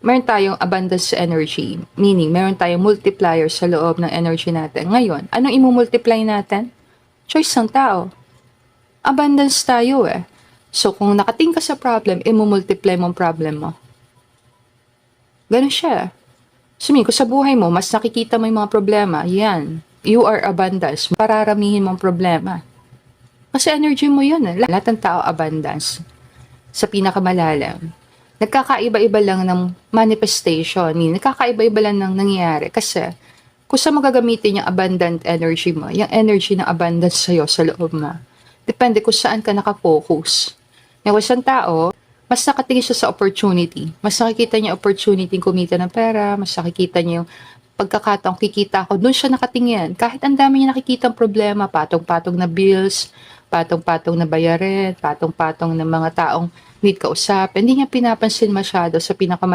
meron tayong abundance energy, meaning meron tayong multiplier sa loob ng energy natin. Ngayon, anong imumultiply natin? Choice ng tao. Abundance tayo eh. So, kung nakating ka sa problem, imumultiply mo ang problem mo. Ganun siya. Kung sa buhay mo, mas nakikita mo yung mga problema, yan. You are abundance. Pararamihin mo ang problema. Kasi energy mo yun eh. Lahat ng tao abundance. Sa pinakamalalim. Nagkakaiba-iba lang ng manifestation. Nagkakaiba-iba lang ng nangyayari. Kasi, kung saan mo gagamitin yung abundant energy mo, yung energy ng abundance sa'yo sa loob mo, depende kung saan ka nakafocus. Yung isang tao, mas nakatingin siya sa opportunity. Mas nakikita niya opportunity kumita ng pera, mas nakikita niya yung pagkakataong kikita ko, doon siya nakatingin. Kahit ang dami niya nakikita problema, patong-patong na bills, patong-patong na bayarin, patong-patong na mga taong need kausap, hindi niya pinapansin masyado sa